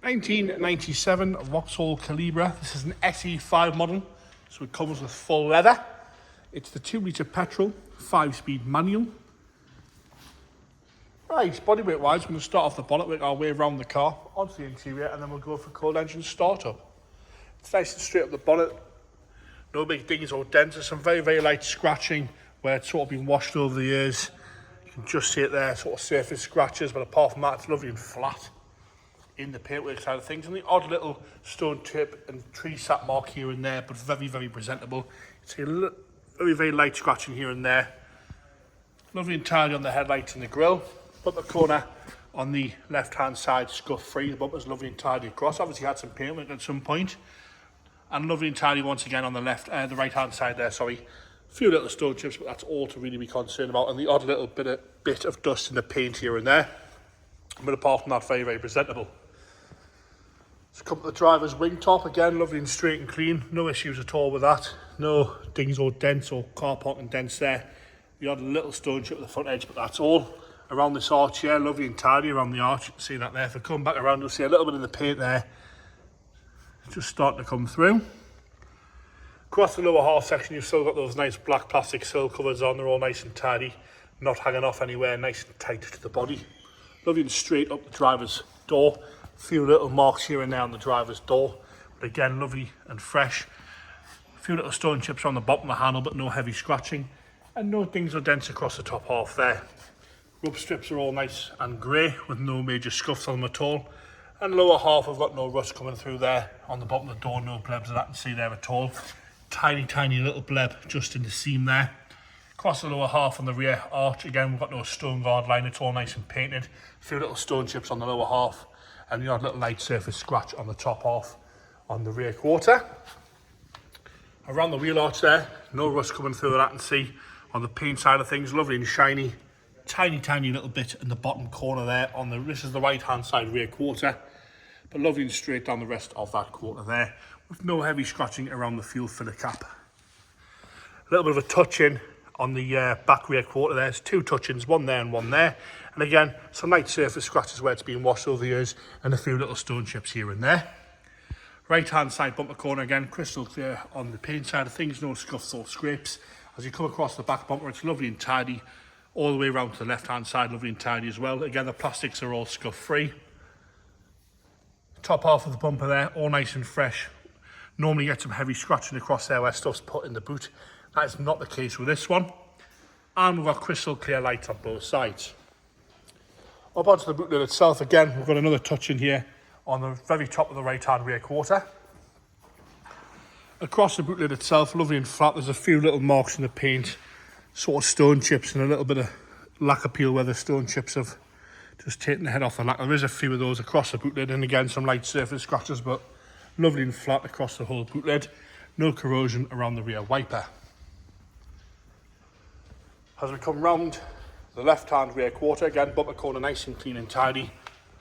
1997 Vauxhall Calibra. This is an SE5 model, so it comes with full leather. It's the 2-litre petrol, 5-speed manual. Right, bodyweight wise, we're going to start off the bonnet, work our way around the car, onto the interior, and then we'll go for cold engine startup. It's nice and straight up the bonnet, no big dings or dents. There's some very light scratching where it's sort of been washed over the years. You can just see it there, sort of surface scratches, but apart from that, it's lovely and flat in the paintwork side of things, and the odd little stone tip and tree sap mark here and there, but very presentable. You see a very light scratching here and there. Lovely and tidy on the headlights and the grille. Bumper corner on the left hand side, scuff free. The bumper's lovely and tidy across. Obviously had some paintwork at some point, and lovely and tidy once again on the the right hand side there. Sorry, a few little stone chips, but that's all to really be concerned about, and the odd little bit of dust in the paint here and there. But apart from that, very presentable. Let's come to the driver's wing top. Again, lovely and straight and clean. No issues at all with that. No dings or dents or car parking dents there. The odd little stone chip at the front edge, but that's all. Around this arch here, lovely and tidy around the arch. You can see that there. If I come back around, you'll see a little bit of the paint there. It's just starting to come through. Across the lower half section, you've still got those nice black plastic sill covers on. They're all nice and tidy, not hanging off anywhere, nice and tight to the body. Lovely and straight up the driver's door. A few little marks here and there on the driver's door, but again, lovely and fresh. A few little stone chips on the bottom of the handle, but no heavy scratching, and no dings or dents across the top half there. Rub strips are all nice and grey with no major scuffs on them at all, and lower half I've got no rust coming through there. On the bottom of the door, no blebs that I can see there at all. Tiny little bleb just in the seam there. Across the lower half on the rear arch, again we've got no stone guard line, it's all nice and painted. A few little stone chips on the lower half, and the odd little light surface scratch on the top half on the rear quarter. Around the wheel arch there, no rust coming through that I can see. On the paint side of things, lovely and shiny. Tiny little bit in the bottom corner there on the, this is the right hand side rear quarter, but lovely and straight down the rest of that quarter there, with no heavy scratching around the fuel filler cap. A little bit of a touch in on the back rear quarter there. There's two touch-ins, one there and one there, and again some light surface scratches where it's been washed over the years, and a few little stone chips here and there. Right hand side bumper corner, again crystal clear on the paint side of things, no scuffs or scrapes. As you come across the back bumper, it's lovely and tidy all the way around to the left hand side, lovely and tidy as well. Again, the plastics are all scuff free. Top half of the bumper there, all nice and fresh. Normally get some heavy scratching across there where stuff's put in the boot. That is not the case with this one. And we've got crystal clear lights on both sides. Up onto the boot lid itself, again, we've got another touch in here on the very top of the right hand rear quarter. Across the boot lid itself, lovely and flat. There's a few little marks in the paint, sort of stone chips, and a little bit of lacquer peel where the stone chips have just taken the head off the lacquer. There is a few of those across the boot lid, and again some light surface scratches, but lovely and flat across the whole boot lid. No corrosion around the rear wiper. As we come round the left hand rear quarter, again bumper corner nice and clean and tidy.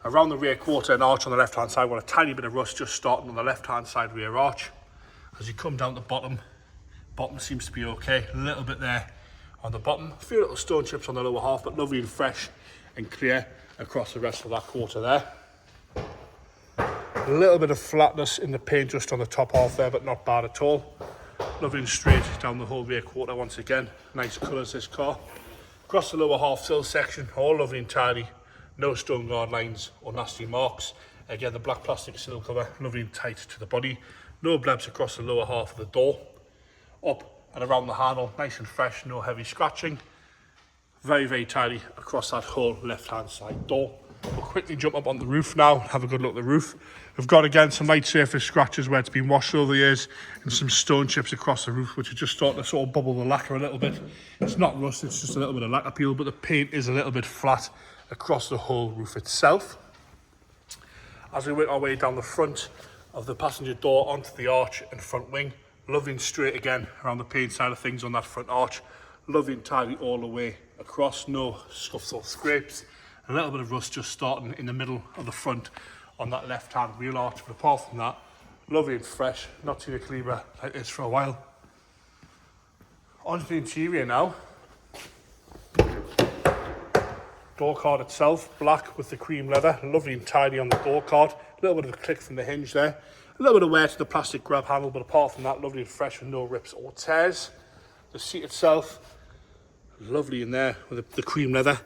Around the rear quarter and arch on the left hand side, with a tiny bit of rust just starting on the left hand side rear arch. As you come down the bottom seems to be okay, a little bit there on the bottom, a few little stone chips on the lower half, but lovely and fresh and clear across the rest of that quarter there. A little bit of flatness in the paint just on the top half there, but not bad at all. Lovely and straight down the whole rear quarter once again. Nice colours this car. Across the lower half sill section, all lovely and tidy. No stone guard lines or nasty marks. Again, the black plastic sill cover, lovely and tight to the body. No blebs across the lower half of the door. Up and around the handle, nice and fresh, no heavy scratching. Very tidy across that whole left hand side door. We'll quickly jump up on the roof now and have a good look at the roof. We've got again some light surface scratches where it's been washed over the years, and some stone chips across the roof which are just starting to sort of bubble the lacquer a little bit. It's not rust, it's just a little bit of lacquer peel, but the paint is a little bit flat across the whole roof itself. As we work our way down the front of the passenger door onto the arch and front wing, lovely and straight again around the paint side of things on that front arch. Lovely and tidy all the way across, no scuffs or scrapes. A little bit of rust just starting in the middle of the front on that left hand wheel arch, but apart from that, lovely and fresh. Not seen a Calibra like this for a while. Onto the interior now. door card itself, black with the cream leather, lovely and tidy on the door card. A little bit of a click from the hinge there. A little bit of wear to the plastic grab handle, but apart from that, lovely and fresh with no rips or tears. The seat itself, lovely in there with the cream leather.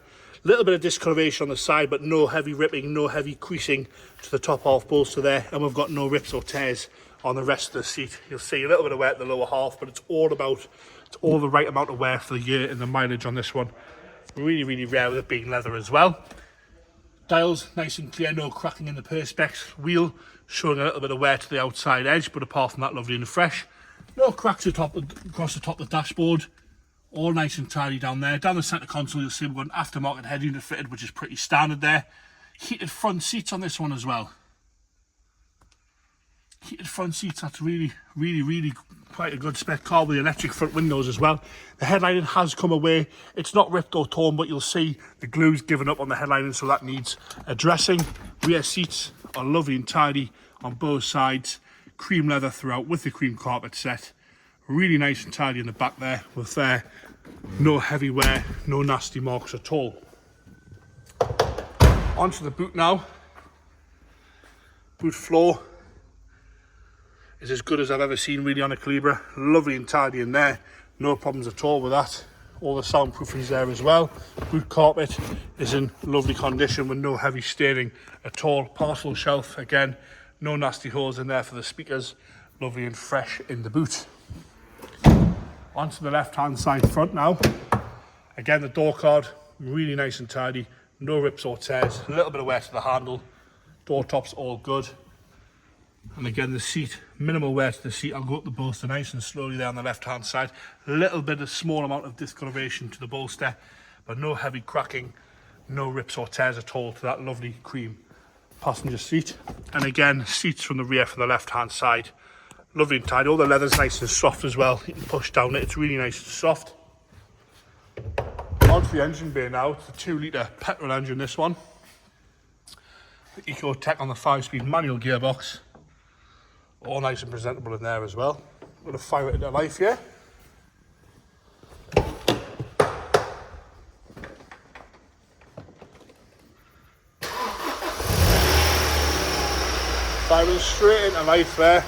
A little bit of discoloration on the side, but no heavy ripping, no heavy creasing to the top half bolster there. And we've got no rips or tears on the rest of the seat. You'll see a little bit of wear at the lower half, but it's all the right amount of wear for the year and the mileage on this one. Really, really rare with it being leather as well. Dials nice and clear, no cracking in the perspex. Wheel showing a little bit of wear to the outside edge, but apart from that, lovely and fresh. No cracks across the top of the dashboard. All nice and tidy down there. Down the centre console, you'll see we've got an aftermarket head unit fitted, which is pretty standard there. Heated front seats on this one as well. Heated front seats, that's really quite a good spec car with the electric front windows as well. The headlining has come away. It's not ripped or torn, but you'll see the glue's given up on the headlining, so that needs addressing. Rear seats are lovely and tidy on both sides. Cream leather throughout with the cream carpet set. Really nice and tidy in the back there with no heavy wear, no nasty marks at all. Onto the boot now. Boot floor is as good as I've ever seen really on a Calibra. Lovely and tidy in there, no problems at all with that. All the soundproofing's there as well. Boot carpet is in lovely condition with no heavy staining at all. Parcel shelf, again, no nasty holes in there for the speakers. Lovely and fresh in the boot. Onto the left hand side front now. Again, the door card, really nice and tidy. No rips or tears. A little bit of wear to the handle. Door tops all good. And again, the seat, minimal wear to the seat. I'll go up the bolster nice and slowly there on the left hand side. A little bit of small amount of discoloration to the bolster, but no heavy cracking, no rips or tears at all to that lovely cream passenger seat. And again, seats from the rear from the left hand side. Lovely and tidy. All the leather's nice and soft as well. You can push down it, it's really nice and soft. Onto the engine bay now. It's a 2-litre petrol engine, this one. The Ecotech on the 5-speed manual gearbox. All nice and presentable in there as well. I'm going to fire it into life here. Firing straight into life there.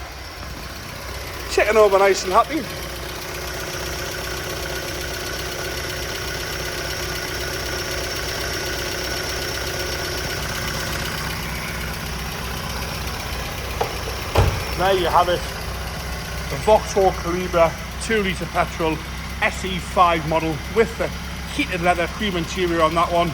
Checking over nice and happy. There you have it, the Vauxhall Calibra 2-litre petrol SE5 model with the heated leather cream interior on that one.